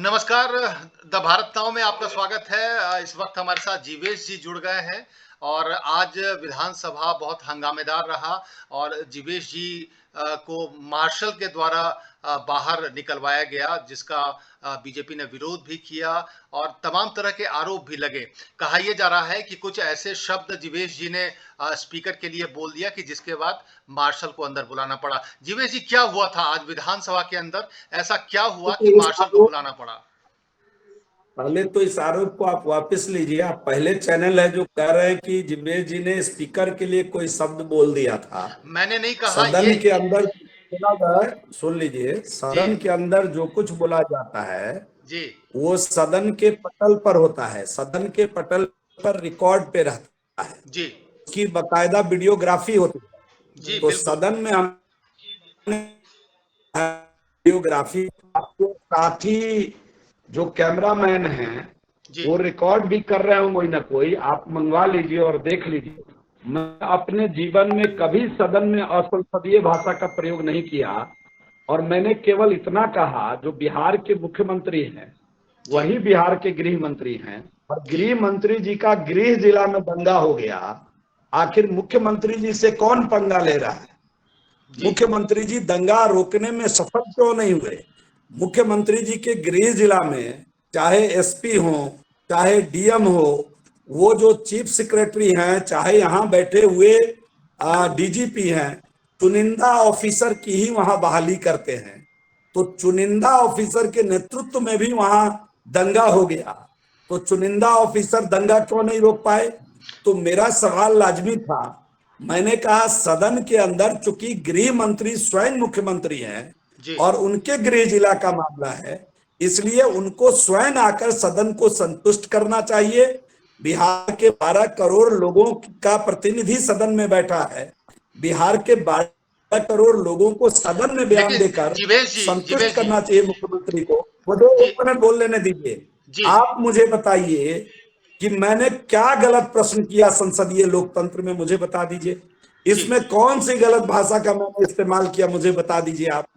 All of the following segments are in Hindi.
नमस्कार। द भारत नाव में आपका स्वागत है। इस वक्त हमारे साथ जीवेश जी जुड़ गए हैं और आज विधानसभा बहुत हंगामेदार रहा और जीवेश जी को मार्शल के द्वारा बाहर निकलवाया गया, जिसका बीजेपी ने विरोध भी किया और तमाम तरह के आरोप भी लगे। कहा यह जा रहा है कि कुछ ऐसे शब्द जीवेश जी ने स्पीकर के लिए बोल दिया कि जिसके बाद मार्शल को अंदर बुलाना पड़ा। जीवेश जी, क्या हुआ था आज विधानसभा के अंदर? ऐसा क्या हुआ कि मार्शल को बुलाना पड़ा? पहले तो इस आरोप को आप वापस लीजिए। आप पहले चैनल है जो कह रहे हैं कि जिवेश जी ने स्पीकर के लिए कोई शब्द बोल दिया था। मैंने नहीं कहा सदन के अंदर बोला जाए, सुन लीजिए, जी सदन के अंदर जो कुछ बोला जाता है जी वो सदन के पटल पर होता है, सदन के पटल पर रिकॉर्ड पे रहता है, जी उसकी बकायदा वीडियोग्राफी होती है। जी तो बिल्कुल। सदन में हम वीडियोग्राफी, आपके साथ ही जो कैमरामैन हैं जी वो रिकॉर्ड भी कर रहे हो, कोई ना कोई आप मंगवा लीजिए और देख लीजिए। मैं अपने जीवन में कभी सदन में असंसदीय भाषा का प्रयोग नहीं किया और मैंने केवल इतना कहा, जो बिहार के मुख्यमंत्री हैं जी वही बिहार के गृह मंत्री हैं और जी गृह मंत्री जी का गृह जिला में दंगा हो गया। आखिर मुख्यमंत्री जी से कौन पंगा ले रहा है? जी मुख्यमंत्री जी दंगा रोकने में सफल क्यों नहीं हुए? मुख्यमंत्री जी के गृह जिला में चाहे एसपी हो, चाहे डीएम हो, वो जो चीफ सेक्रेटरी हैं, चाहे यहाँ बैठे हुए डीजीपी हैं, चुनिंदा ऑफिसर की ही वहां बहाली करते हैं। तो चुनिंदा ऑफिसर के नेतृत्व में भी वहां दंगा हो गया, तो चुनिंदा ऑफिसर दंगा क्यों नहीं रोक पाए? तो मेरा सवाल लाजमी था। मैंने कहा सदन के अंदर चूंकि गृह मंत्री स्वयं मुख्यमंत्री हैं जी और उनके गृह जिला का मामला है, इसलिए उनको स्वयं आकर सदन को संतुष्ट करना चाहिए। बिहार के 12 करोड़ लोगों का प्रतिनिधि सदन में बैठा है। बिहार के 12 करोड़ लोगों को सदन में बयान लेकिन देकर संतुष्ट जीवेश जी करना चाहिए मुख्यमंत्री को। वो दो जी एक मिनट बोल लेने दीजिए। जी आप मुझे बताइए कि मैंने क्या गलत प्रश्न किया संसदीय लोकतंत्र में, मुझे बता दीजिए। जी इसमें कौन सी गलत भाषा का मैंने इस्तेमाल किया, मुझे बता दीजिए आप,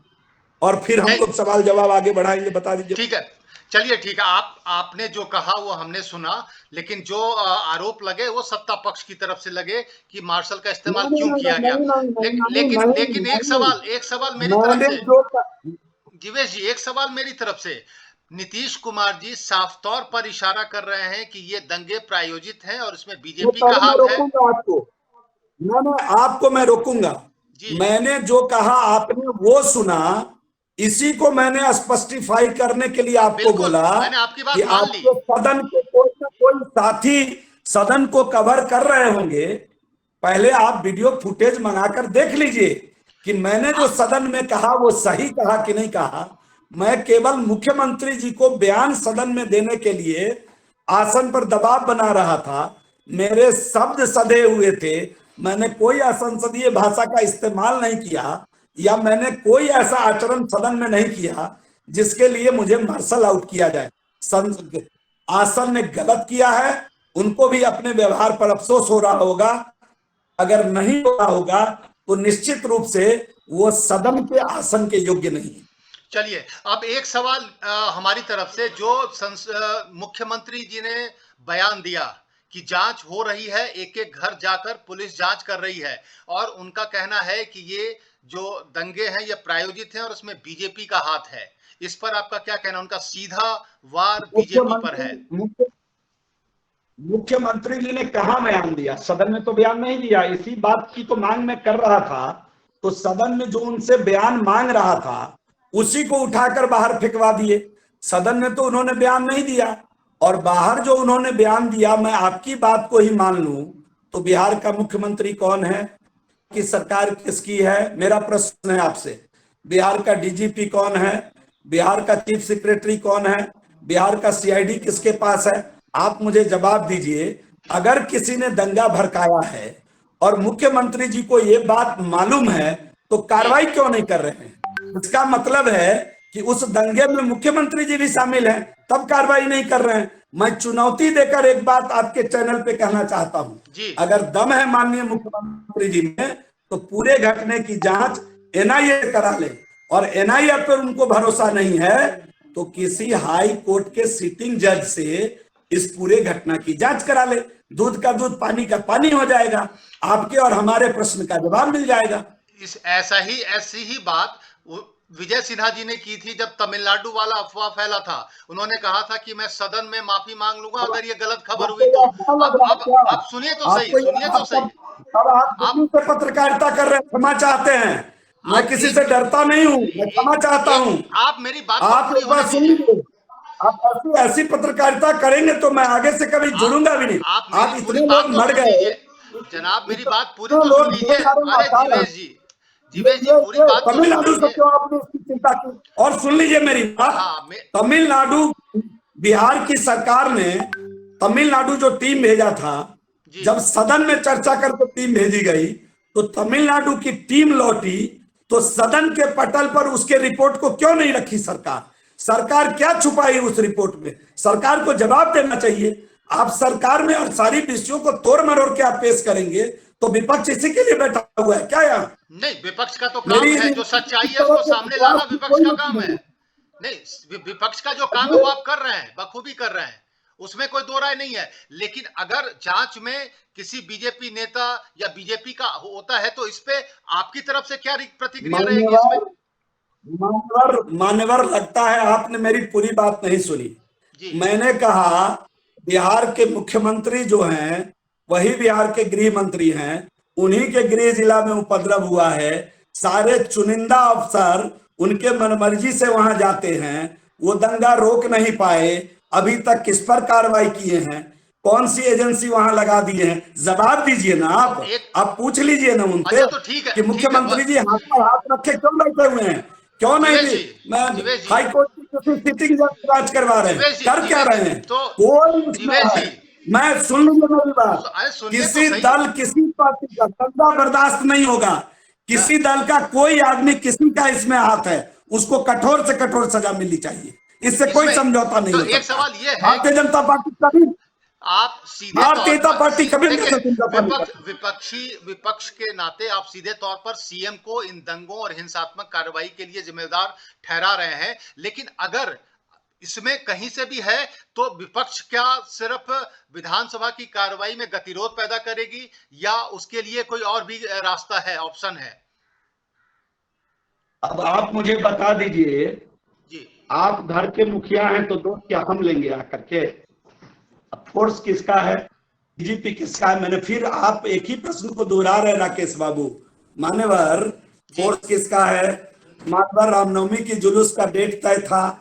और फिर हम नहीं, लोग सवाल जवाब आगे बढ़ाएंगे। बता दीजिए। ठीक है। चलिए ठीक है, आपने जो कहा वो हमने सुना, लेकिन जो आरोप लगे वो सत्ता पक्ष की तरफ से लगे कि मार्शल का इस्तेमाल नहीं क्यों नहीं किया गया। नहीं नहीं नहीं नहीं लेकिन नहीं लेकिन नहीं नहीं, एक सवाल मेरी तरफ मैंने से। जो जीवेश जी, एक सवाल मेरी तरफ से। नीतीश कुमार जी साफ तौर पर इशारा कर रहे हैं कि ये दंगे प्रायोजित हैं और इसमें बीजेपी का पहले मैं हाथ है। रोकूंगा आपको, आपको मैं रोकूंगा। जी जी मैंने जो कहा आपने वो सुना, इसी को मैंने स्पष्टिफाई करने के लिए आपको बिल्कुल, बोला मैंने आपकी कि बात मान ली। आपके सदन के कोई ना कोई साथी सदन को कवर कर रहे होंगे। पहले आप वीडियो फुटेज मंगाकर देख लीजिए कि मैंने जो सदन में कहा वो सही कहा कि नहीं कहा। मैं केवल मुख्यमंत्री जी को बयान सदन में देने के लिए आसन पर दबाव बना रहा था। मेरे शब्द सधे हुए थे, मैंने कोई असंसदीय भाषा का इस्तेमाल नहीं किया या मैंने कोई ऐसा आचरण सदन में नहीं किया जिसके लिए मुझे मार्शल आउट किया जाए। आसन ने गलत किया है, उनको भी अपने व्यवहार पर अफसोस हो रहा होगा। अगर नहीं हो रहा होगा तो निश्चित रूप से वो सदन के आसन के योग्य नहीं है। चलिए, अब एक सवाल हमारी तरफ से। जो मुख्यमंत्री जी ने बयान दिया कि जांच हो रही है, एक एक घर जाकर पुलिस जांच कर रही है, और उनका कहना है कि ये जो दंगे हैं ये प्रायोजित हैं और उसमें बीजेपी का हाथ है। इस पर आपका क्या कहना? उनका सीधा वार बीजेपी पर है। मुख्यमंत्री जी ने कहा बयान दिया? सदन में तो बयान नहीं दिया। इसी बात की तो मांग मैं कर रहा था। तो सदन में जो उनसे बयान मांग रहा था उसी को उठाकर बाहर फेंकवा दिए। सदन में तो उन्होंने बयान नहीं दिया, और बाहर जो उन्होंने बयान दिया, मैं आपकी बात को ही मान लूं तो बिहार का मुख्यमंत्री कौन है, कि सरकार किसकी है? मेरा प्रश्न है आपसे। बिहार का डीजीपी कौन है? बिहार का चीफ सेक्रेटरी कौन है? बिहार का सीआईडी किसके पास है? आप मुझे जवाब दीजिए। अगर किसी ने दंगा भड़काया है और मुख्यमंत्री जी को ये बात मालूम है तो जी कार्रवाई क्यों नहीं कर रहे हैं? इसका मतलब है कि उस दंगे में मुख्यमंत्री जी भी शामिल हैं, तब कार्रवाई नहीं कर रहे हैं। मैं चुनौती देकर एक बात आपके चैनल पे कहना चाहता हूं। जी अगर दम है माननीय मुख्यमंत्री जी में तो पूरे घटने की जांच एनआईए करा ले, और एनआईए पर उनको भरोसा नहीं है तो किसी हाई कोर्ट के सिटिंग जज से इस पूरे घटना की जांच करा ले। दूध का दूध पानी का पानी हो जाएगा, आपके और हमारे प्रश्न का जवाब मिल जाएगा। ऐसी ही बात विजय सिन्हा जी ने की थी जब तमिलनाडु वाला अफवाह फैला था। उन्होंने कहा था कि मैं सदन में माफी मांग लूंगा अगर ये गलत खबर हुई तो। अब सुनिए तो सही, सुनिए तो सही। अब आप दिल्ली से पत्रकारिता कर रहे हैं, क्षमा चाहते हैं। मैं किसी से डरता नहीं हूँ, मैं क्षमा चाहता हूँ। आप मेरी बात आप एक बार सुन लीजिए, आप ऐसी पत्रकारिता करेंगे तो मैं आगे से कभी जुड़ूंगा भी नहीं। आप इतने लोग मर गए जनाब, मेरी बात पूरी तो सुन लीजिए। अरे जीवेश जी पूरी बात तो तमिलनाडु से क्यों आपने इसकी चिंता की? और सुन लीजिए मेरी बात, तमिलनाडु बिहार की सरकार ने तमिलनाडु जो टीम भेजा था, जब सदन में चर्चा करके टीम भेजी गई तो तमिलनाडु की टीम लौटी, तो सदन के पटल पर उसके रिपोर्ट को क्यों नहीं रखी सरकार? सरकार क्या छुपाई उस रिपोर्ट में? सरकार को जवाब देना चाहिए। आप सरकार में और सारी विषयों को तोड़ मरोड़ के आप पेश करेंगे तो विपक्ष इसी के लिए बैठा हुआ है क्या? यहाँ नहीं, विपक्ष का तो काम है जो सच्चाई है उसको सामने लाना, विपक्ष का काम है। नहीं, विपक्ष का जो काम है वो आप कर रहे हैं, बखूबी कर रहे हैं, उसमें कोई दो राय नहीं है। लेकिन अगर जांच में किसी बीजेपी नेता या बीजेपी का होता है तो इस पे आपकी तरफ से क्या प्रतिक्रिया रहेगी इसमें? मान्यवर लगता है आपने मेरी पूरी बात नहीं सुनी। मैंने कहा बिहार के मुख्यमंत्री जो हैं वही बिहार के गृह मंत्री हैं, उन्हीं के गृह जिला में उपद्रव हुआ है। सारे चुनिंदा अफसर उनके मनमर्जी से वहां जाते हैं, वो दंगा रोक नहीं पाए। अभी तक किस पर कार्रवाई किए हैं? कौन सी एजेंसी वहां लगा दिए हैं? जवाब दीजिए ना आप पूछ लीजिए ना उनसे कि मुख्यमंत्री जी हाथ पर हाथ रखे क्यों बैठे हुए हैं? क्यों नहीं मैं हाई कोर्ट की किसी सिटिंग जज जांच करवा रहे हैं? कर क्या रहे हैं? कोई मैं सुन लीजिए मेरी बात, किसी दल किसी पार्टी का दंगा बर्दाश्त नहीं होगा। किसी दल का कोई आदमी किसी का इसमें हाथ है उसको कठोर से कठोर सजा मिलनी चाहिए, इससे कोई समझौता नहीं होता। एक सवाल ये है, भारतीय जनता पार्टी कभी आप सीधे भारतीय जनता पार्टी कभी विपक्ष के नाते आप सीधे तौर पर सीएम को इन दंगों और हिंसात्मक कार्रवाई के लिए जिम्मेदार ठहरा रहे हैं, लेकिन अगर इसमें कहीं से भी है तो विपक्ष क्या सिर्फ विधानसभा की कार्रवाई में गतिरोध पैदा करेगी या उसके लिए कोई और भी रास्ता है, ऑप्शन है? अब आप मुझे बता दीजिए जी, आप घर के मुखिया हैं तो दोस्त क्या हम लेंगे आकर के? फोर्स किसका है, डीजीपी किसका है? मैंने फिर आप एक ही प्रश्न को दोहरा रहे राकेश बाबू। मान्यवर, फोर्स किसका है? मान्यवर, रामनवमी की जुलूस का डेट तय था,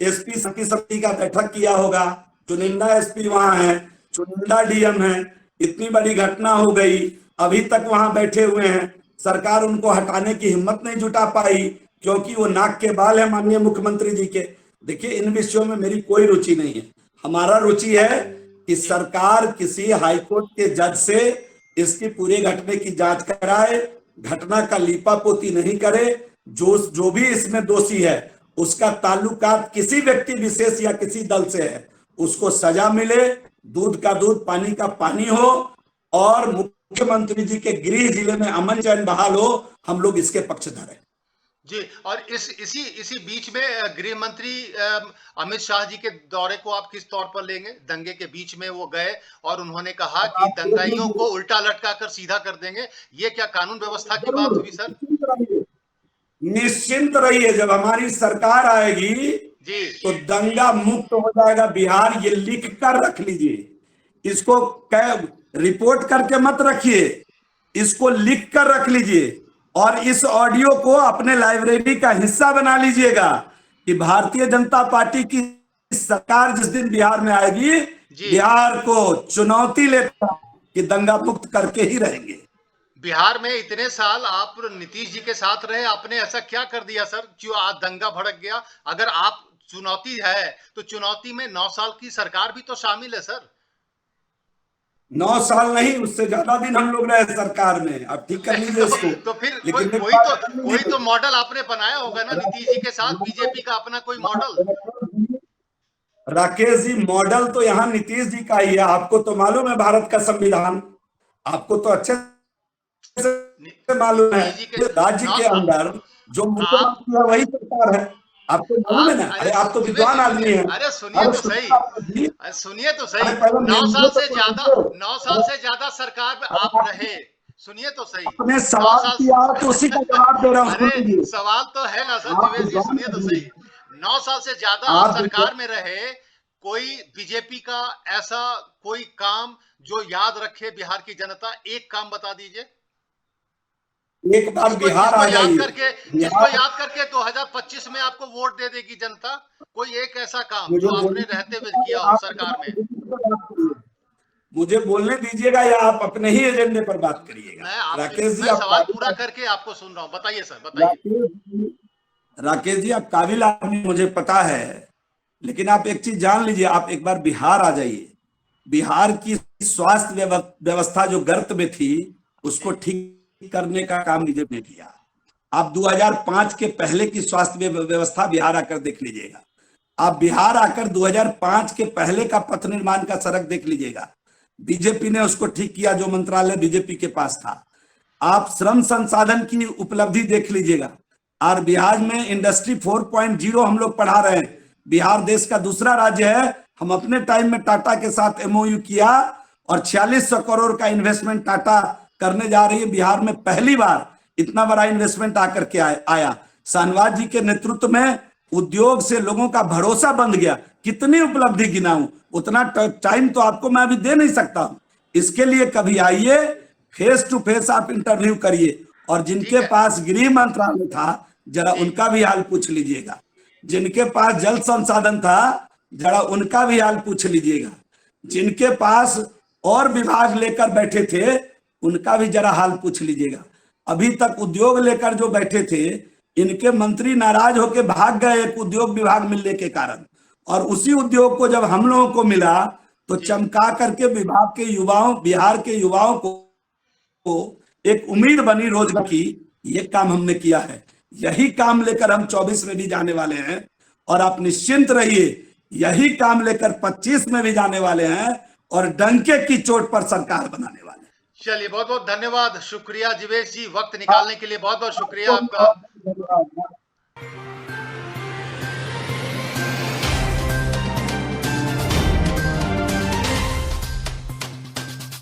एसपी समिति का बैठक किया होगा, चुनिंदा एसपी वहां है, चुनिंदा डीएम है, इतनी बड़ी घटना हो गई, अभी तक वहां बैठे हुए हैं। सरकार उनको हटाने की हिम्मत नहीं जुटा पाई क्योंकि वो नाक के बाल है माननीय मुख्यमंत्री जी के। देखिए, इन विषयों में मेरी कोई रुचि नहीं है। हमारा रुचि है कि सरकार किसी हाईकोर्ट के जज से इसकी पूरे घटने की जांच कराए, घटना का लीपापोती नहीं करे। जो भी इसमें दोषी है उसका ताल्लुकात किसी व्यक्ति विशेष या किसी दल से है, उसको सजा मिले, दूध का दूध पानी का पानी हो और मुख्यमंत्री जी के गृह जिले में अमन चैन बहाल हो। हम लोग इसके पक्षधर हैं जी। और इसी बीच में गृह मंत्री अमित शाह जी के दौरे को आप किस तौर पर लेंगे? दंगे के बीच में वो गए और उन्होंने कहा कि दंगाइयों को उल्टा लटका कर सीधा कर देंगे। ये क्या कानून व्यवस्था की बात हुई सर? निश्चिंत रहिए, जब हमारी सरकार आएगी जी तो दंगा मुक्त हो जाएगा बिहार। ये लिख कर रख लीजिए, इसको रिपोर्ट करके मत रखिए, इसको लिख कर रख लीजिए और इस ऑडियो को अपने लाइब्रेरी का हिस्सा बना लीजिएगा कि भारतीय जनता पार्टी की सरकार जिस दिन बिहार में आएगी, बिहार को चुनौती लेकर कि दंगा मुक्त करके ही रहेंगे। बिहार में इतने साल आप नीतीश जी के साथ रहे, आपने ऐसा क्या कर दिया सर जो आज दंगा भड़क गया? अगर आप चुनौती है तो चुनौती में 9 साल की सरकार भी तो शामिल है सर। 9 साल नहीं, उससे ज्यादा दिन हम लोग रहे सरकार में। अब ठीक कर लीजिए इसको। तो फिर कोई तो मॉडल आपने बनाया होगा ना नीतीश जी के साथ, बीजेपी का अपना कोई मॉडल। राकेश जी, मॉडल तो यहाँ नीतीश जी का ही है। आपको तो मालूम है भारत का संविधान, आपको तो अच्छे से मालूम है राज्य के अंदर जो मुख्यमंत्री है वही सरकार है। आपको मालूम है ना? अरे अरे आप तो जीवेश विद्वान जी आदमी सुनिए, हैं। अरे सुनिए अरे तो सही, सुनिए आप जी। अरे सुनिए तो अरे सही। पहले 9 मेरे साल मुंह से तो ज्यादा, सुनिए। 9 साल से ज्यादा सरकार में अरे आप आप रहे। सुनिए तो सही। आपने 9 सवाल साल किया तो उसी का जवाब दे रहा हूँ, अरे सुन लीजिए। सवाल तो है ना सर, आप जीवेश जी विद्वान सुनिए तो आदमी सही। हैं। 9 साल से ज्यादा आप आप सरकार विद्वान, में रहे, कोई बीजेपी का ऐसा कोई काम जो याद रखे बिहार की जनता, एक काम बता दीजिए। एक बार जिसको बिहार जिसको आ याद जाइए। करके, जिसको बिहार, याद करके 2025 में आपको वोट दे देगी जनता। कोई एक ऐसा काम मुझे जो बोलने आपने रहते हुए दीजिएगा किया या हो आप अपना सरकार में। एजेंडे पर बात करिए। मुझे बोलने दीजिएगा या आप अपने ही एजेंडे पर बात करिएगा। मैं आपके, राकेश जी मैं आप सवाल पूरा काबिल, करके आपको सुन रहा हूं, बताइए सर, बताइए। राकेश जी, राकेश जी आप काबिल आदमी मुझे पता है। लेकिन आप एक चीज जान लीजिए, आप एक बार बिहार आ जाइए। बिहार की स्वास्थ्य व्यवस्था जो गर्त में थी, उसको जी ठीक करने का काम बीजेपी ने किया। आप 2005 के पहले की स्वास्थ्य व्यवस्था बिहार आकर देख लीजिएगा। आप बिहार आकर 2005 के पहले का पथ निर्माण का सड़क देख लीजिएगा। बीजेपी ने उसको ठीक किया, जो मंत्रालय बीजेपी के पास था। आप श्रम संसाधन की उपलब्धि देख लीजिएगा। और बिहार में इंडस्ट्री 4.0 हम लोग पढ़ा रहे हैं। बिहार देश का दूसरा राज्य है। हम अपने टाइम में टाटा के साथ एमओयू किया और 4600 करोड़ का इन्वेस्टमेंट टाटा करने जा रही है। बिहार में पहली बार इतना बड़ा इन्वेस्टमेंट आकर के आया। शाहनवाज जी के नेतृत्व में उद्योग से लोगों का भरोसा बंध गया। कितनी उपलब्धि गिनाऊं, उतना टाइम तो आपको मैं अभी दे नहीं सकता। इसके लिए कभी आइए, फेस टू फेस आप इंटरव्यू करिए। और जिनके ठीक है। पास गृह मंत्रालय था, जरा जी उनका भी हाल पूछ लीजिएगा। जिनके पास जल संसाधन था, जरा उनका भी हाल पूछ लीजिएगा। जिनके पास और विभाग लेकर बैठे थे, उनका भी जरा हाल पूछ लीजिएगा। अभी तक उद्योग लेकर जो बैठे थे, इनके मंत्री नाराज होकर भाग गए एक उद्योग विभाग मिलने के कारण। और उसी उद्योग को जब हम लोगों को मिला, तो जी चमका करके विभाग के युवाओं, बिहार के युवाओं को एक उम्मीद बनी रोजगार की। ये काम हमने किया है। यही काम लेकर हम 24 में भी जाने वाले हैं। और आप निश्चिंत रहिए, यही काम लेकर 25 में भी जाने वाले हैं और डंके की चोट पर सरकार बनाने वाले हैं। चलिए, बहुत बहुत धन्यवाद, शुक्रिया जीवेश जी, वक्त हाँ, निकालने के लिए बहुत बहुत शुक्रिया आपको भी आपका। बहुत धन्यवाद।